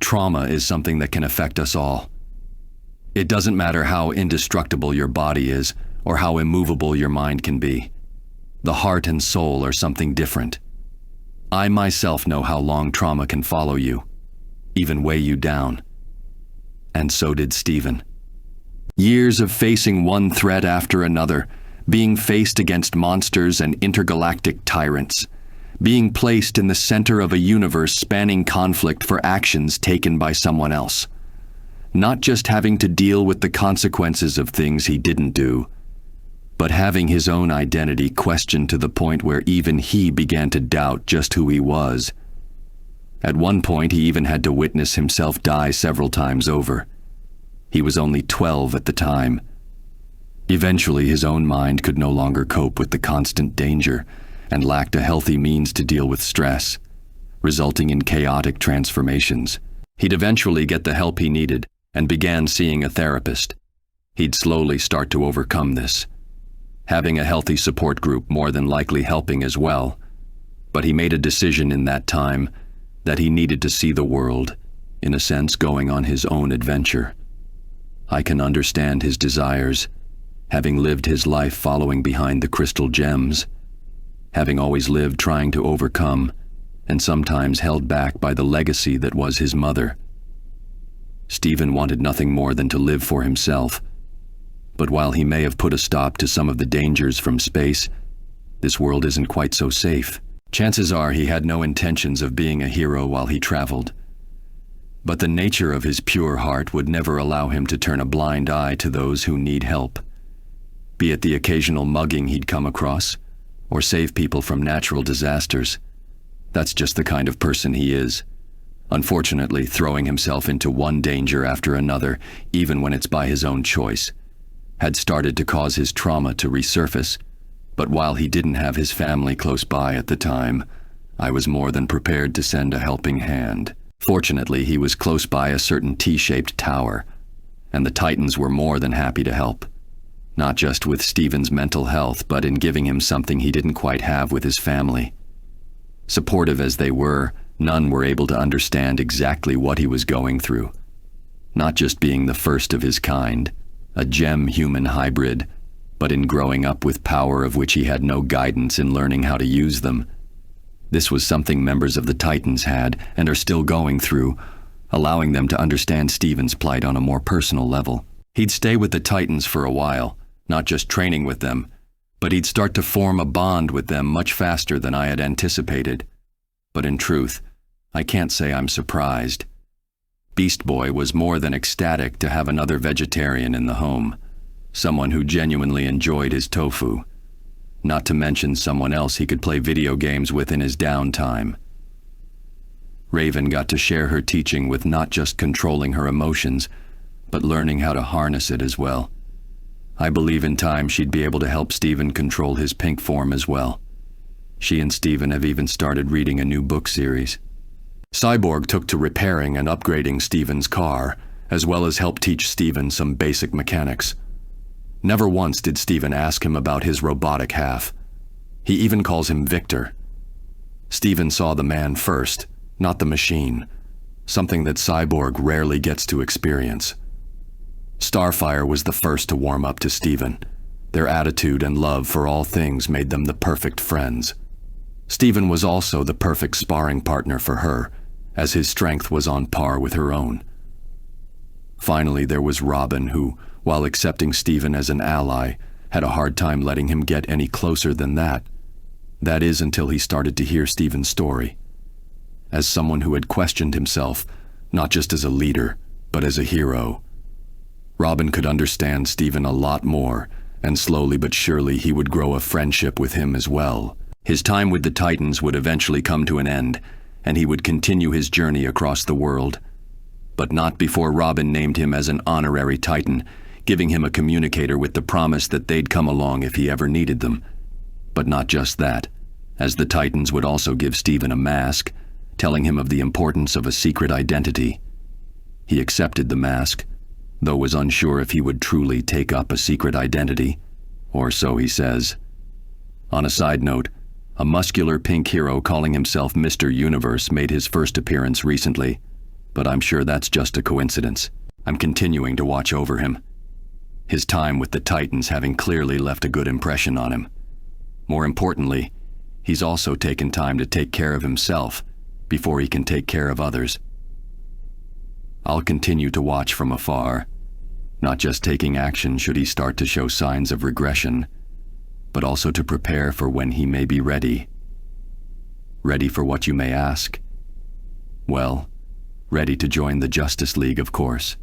trauma is something that can affect us all. It doesn't matter how indestructible your body is or how immovable your mind can be. The heart and soul are something different. I myself know how long trauma can follow you, even weigh you down. And so did Stephen. Years of facing one threat after another, being faced against monsters and intergalactic tyrants, being placed in the center of a universe spanning conflict for actions taken by someone else. Not just having to deal with the consequences of things he didn't do, but having his own identity questioned to the point where even he began to doubt just who he was. At one point, he even had to witness himself die several times over. He was only 12 at the time. Eventually, his own mind could no longer cope with the constant danger and lacked a healthy means to deal with stress, resulting in chaotic transformations. He'd eventually get the help he needed and began seeing a therapist. He'd slowly start to overcome this, having a healthy support group more than likely helping as well. But he made a decision in that time that he needed to see the world, in a sense going on his own adventure. I can understand his desires, having lived his life following behind the crystal gems, having always lived trying to overcome, and sometimes held back by the legacy that was his mother. Stephen wanted nothing more than to live for himself. But while he may have put a stop to some of the dangers from space, this world isn't quite so safe. Chances are he had no intentions of being a hero while he traveled. But the nature of his pure heart would never allow him to turn a blind eye to those who need help. Be it the occasional mugging he'd come across, or save people from natural disasters. That's just the kind of person he is. Unfortunately, throwing himself into one danger after another, even when it's by his own choice, had started to cause his trauma to resurface. But while he didn't have his family close by at the time, I was more than prepared to send a helping hand. Fortunately, he was close by a certain T-shaped tower, and the Titans were more than happy to help. Not just with Stephen's mental health, but in giving him something he didn't quite have with his family. Supportive as they were, none were able to understand exactly what he was going through. Not just being the first of his kind, a gem-human hybrid, but in growing up with power of which he had no guidance in learning how to use them. This was something members of the Titans had and are still going through, allowing them to understand Stephen's plight on a more personal level. He'd stay with the Titans for a while, not just training with them, but he'd start to form a bond with them much faster than I had anticipated. But in truth, I can't say I'm surprised. Beast Boy was more than ecstatic to have another vegetarian in the home, someone who genuinely enjoyed his tofu, not to mention someone else he could play video games with in his downtime. Raven got to share her teaching with not just controlling her emotions, but learning how to harness it as well. I believe in time she'd be able to help Stephen control his pink form as well. She and Stephen have even started reading a new book series. Cyborg took to repairing and upgrading Stephen's car, as well as help teach Stephen some basic mechanics. Never once did Stephen ask him about his robotic half. He even calls him Victor. Stephen saw the man first, not the machine, something that Cyborg rarely gets to experience. Starfire was the first to warm up to Stephen. Their attitude and love for all things made them the perfect friends. Stephen was also the perfect sparring partner for her, as his strength was on par with her own. Finally, there was Robin, who, while accepting Stephen as an ally, had a hard time letting him get any closer than that. That is, until he started to hear Stephen's story. As someone who had questioned himself, not just as a leader, but as a hero. Robin could understand Stephen a lot more, and slowly but surely he would grow a friendship with him as well. His time with the Titans would eventually come to an end, and he would continue his journey across the world. But not before Robin named him as an honorary Titan, giving him a communicator with the promise that they'd come along if he ever needed them. But not just that, as the Titans would also give Stephen a mask, telling him of the importance of a secret identity. He accepted the mask, though was unsure if he would truly take up a secret identity, or so he says. On a side note, a muscular pink hero calling himself Mr. Universe made his first appearance recently. but I'm sure that's just a coincidence. I'm continuing to watch over him. His time with the Titans having clearly left a good impression on him. More importantly, he's also taken time to take care of himself before he can take care of others. I'll continue to watch from afar, not just taking action should he start to show signs of regression, but also to prepare for when he may be ready. Ready for what you may ask? Well, ready to join the Justice League, of course.